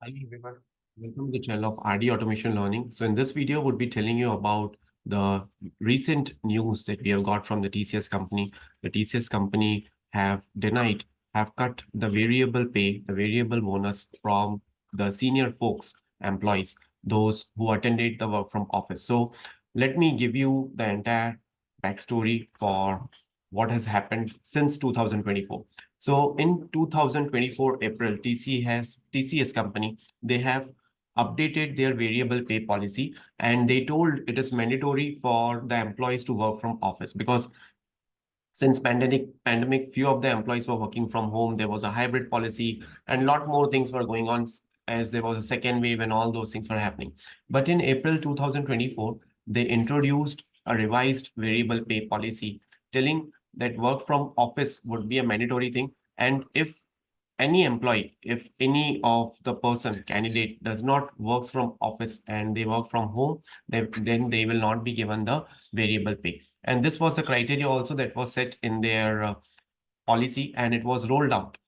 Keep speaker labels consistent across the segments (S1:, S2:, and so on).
S1: Hi everyone, welcome to the channel of RD Automation Learning. So in this video, would be telling you about the recent news that we have got from the TCS company. The TCS company have cut the variable pay, the variable bonus from the senior folks, employees, those who attended the work from office. So let me give you the entire backstory for what has happened since 2024. So in 2024 April, TCS company, they have updated their variable pay policy, and they told it is mandatory for the employees to work from office because since pandemic, few of the employees were working from home. There was a hybrid policy, and a lot more things were going on as there was a second wave and all those things were happening. But in April 2024, they introduced a revised variable pay policy telling that work from office would be a mandatory thing. And if any employee, if any of the person candidate does not works from office and they work from home, then they will not be given the variable pay. And this was the criteria also that was set in their policy, and it was rolled out.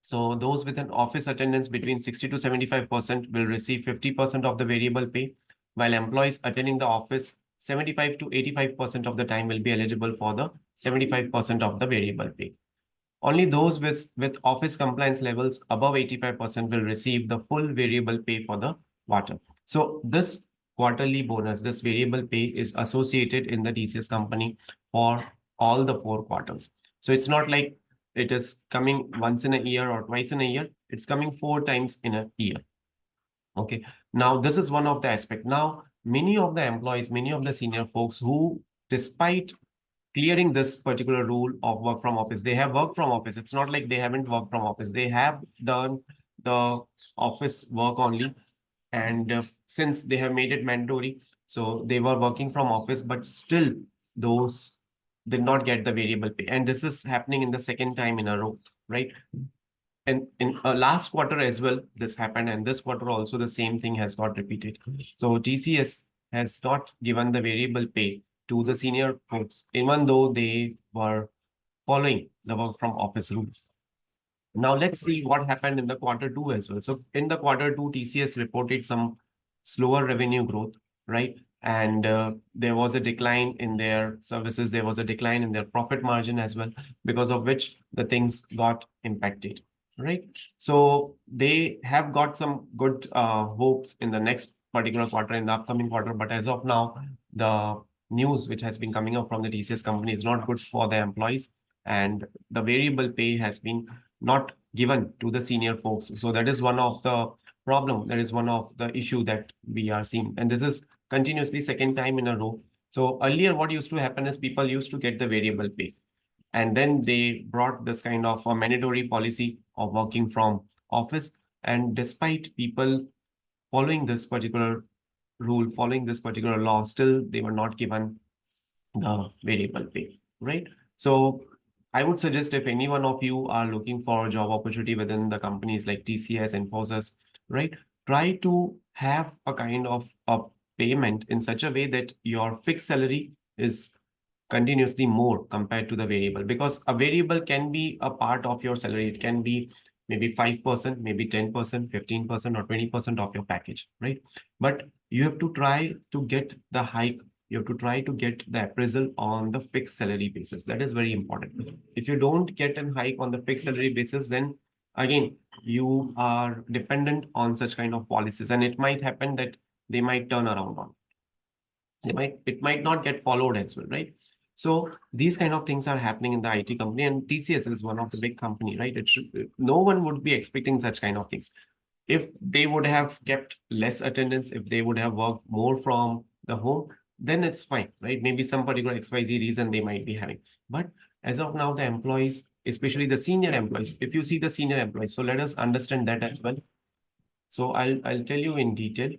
S1: So those with an office attendance between 60 to 75% will receive 50% of the variable pay, while employees attending the office 75 to 85% of the time will be eligible for the 75% of the variable pay. Only those with office compliance levels above 85% will receive the full variable pay for the quarter. So this quarterly bonus, this variable pay is associated in the TCS company for all the 4 quarters. So it's not like it is coming once in a year or twice in a year. It's coming 4 times in a year. Okay. Now, this is one of the aspect. Now, many of the employees, many of the senior folks who, despite clearing this particular rule of work from office, they have worked from office. It's not like they haven't worked from office. They have done the office work only. And since they have made it mandatory, so they were working from office, but still those did not get the variable pay. And this is happening in the second time in a row, right? And in last quarter as well, this happened, and this quarter also the same thing has got repeated. So TCS has not given the variable pay to the senior folks, even though they were following the work from office rules. Now let's see what happened in the quarter two as well. So in the quarter two, TCS reported some slower revenue growth, right? And there was a decline in their services. There was a decline in their profit margin as well, because of which the things got impacted, right? So they have got some good hopes in the next particular quarter, in the upcoming quarter. But as of now, the news which has been coming up from the TCS company is not good for the employees, and the variable pay has been not given to the senior folks. So that is one of the problem. That is one of the issue that we are seeing. And this is continuously second time in a row. So earlier what used to happen is people used to get the variable pay. And then they brought this kind of a mandatory policy of working from office. And despite people following this particular rule, following this particular law, still they were not given the variable pay, right? So I would suggest if any one of you are looking for a job opportunity within the companies like TCS, Infosys, right? Try to have a kind of a payment in such a way that your fixed salary is continuously more compared to the variable, because a variable can be a part of your salary. It can be maybe 5%, maybe 10%, 15%, or 20% of your package, right? But you have to try to get the hike. You have to try to get the appraisal on the fixed salary basis. That is very important. If you don't get a hike on the fixed salary basis, then again, you are dependent on such kind of policies, and it might happen that they might turn around on. It might not get followed as well, right? So these kind of things are happening in the IT company, and TCS is one of the big company, right? It should, no one would be expecting such kind of things. If they would have kept less attendance, if they would have worked more from the home, then it's fine, right? Maybe some particular XYZ reason they might be having. But as of now, the employees, especially the senior employees, if you see the senior employees, so let us understand that as well. So I'll tell you in detail.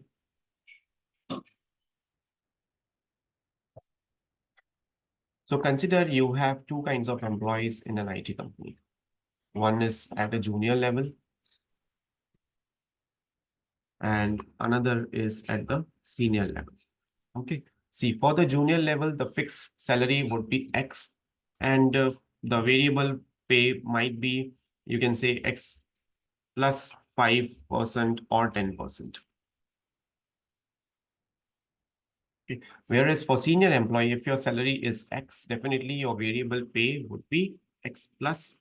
S1: So consider you have two kinds of employees in an IT company. One is at a junior level and another is at the senior level. Okay. See, for the junior level, the fixed salary would be X, and the variable pay might be, you can say, X plus 5% or 10%. Okay. Whereas for senior employee, if your salary is X, definitely your variable pay would be X plus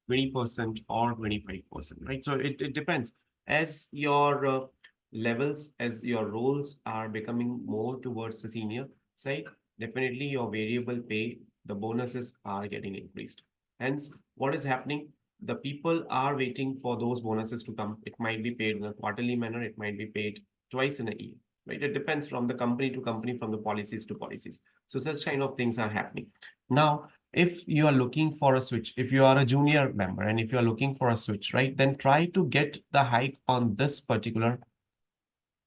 S1: 20% or 25%, right? So it depends. As your levels, as your roles are becoming more towards the senior side, definitely your variable pay, the bonuses are getting increased. Hence, what is happening? The people are waiting for those bonuses to come. It might be paid in a quarterly manner, it might be paid twice in a year, right? It depends from the company to company, from the policies to policies. So such kind of things are happening. Now, if you are looking for a switch, if you are a junior member and if you are looking for a switch, right, then try to get the hike on this particular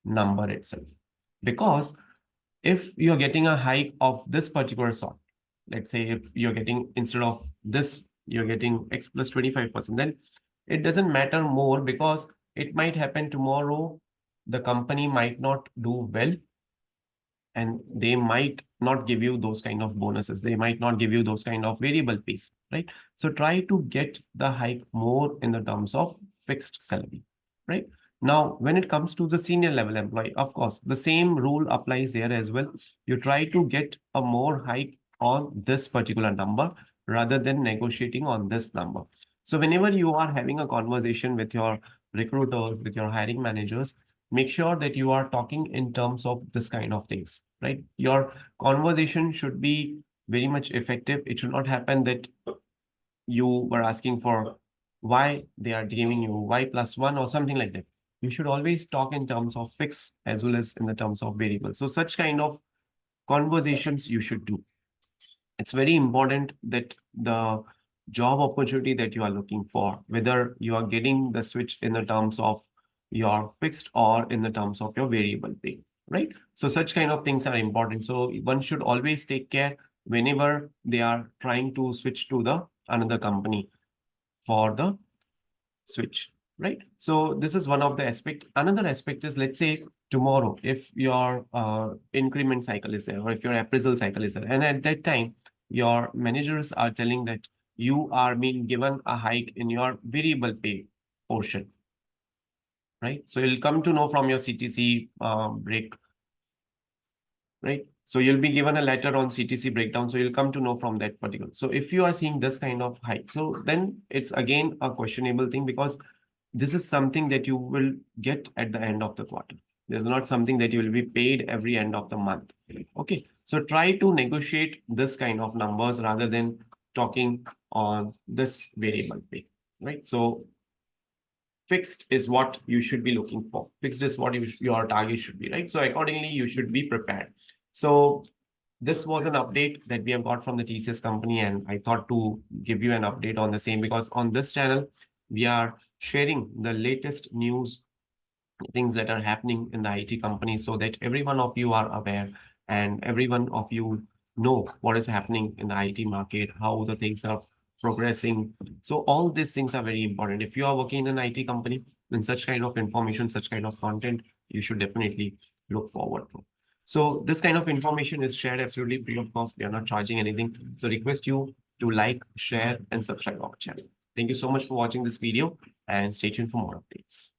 S1: number itself. Because if you're getting a hike of this particular sort, let's say if you're getting, instead of this, you're getting X plus 25%, then it doesn't matter more, because it might happen tomorrow, the company might not do well and they might not give you those kind of bonuses. They might not give you those kind of variable pays, right? So try to get the hike more in the terms of fixed salary, right? Now, when it comes to the senior level employee, of course, the same rule applies there as well. You try to get a more hike on this particular number rather than negotiating on this number. So whenever you are having a conversation with your recruiters, with your hiring managers, make sure that you are talking in terms of this kind of things, right? Your conversation should be very much effective. It should not happen that you were asking for why they are giving you y plus one or something like that. You should always talk in terms of fixed as well as in the terms of variable. So such kind of conversations you should do. It's very important that the job opportunity that you are looking for, whether you are getting the switch in the terms of your fixed or in the terms of your variable pay, right? So such kind of things are important. So one should always take care whenever they are trying to switch to the another company for the switch, right? So this is one of the aspect. Another aspect is, let's say tomorrow, if your increment cycle is there, or if your appraisal cycle is there, and at that time, your managers are telling that you are being given a hike in your variable pay portion, right? So you'll come to know from your CTC break, right? So you'll be given a letter on CTC breakdown. So you'll come to know from that particular. So if you are seeing this kind of hike, so then it's again a questionable thing, because this is something that you will get at the end of the quarter. There's not something that you will be paid every end of the month. Okay. So try to negotiate this kind of numbers rather than talking on this variable pay, right? So fixed is what you should be looking for. Fixed is what your target should be, right? So accordingly, you should be prepared. So this was an update that we have got from the TCS company, and I thought to give you an update on the same, because on this channel, we are sharing the latest news, things that are happening in the IT company, so that every one of you are aware and every one of you know what is happening in the IT market, how the things are progressing. So all these things are very important. If you are working in an IT company, then such kind of information, such kind of content, you should definitely look forward to. So this kind of information is shared absolutely free of cost. We are not charging anything. So request you to like, share, and subscribe our channel. Thank you so much for watching this video, and stay tuned for more updates.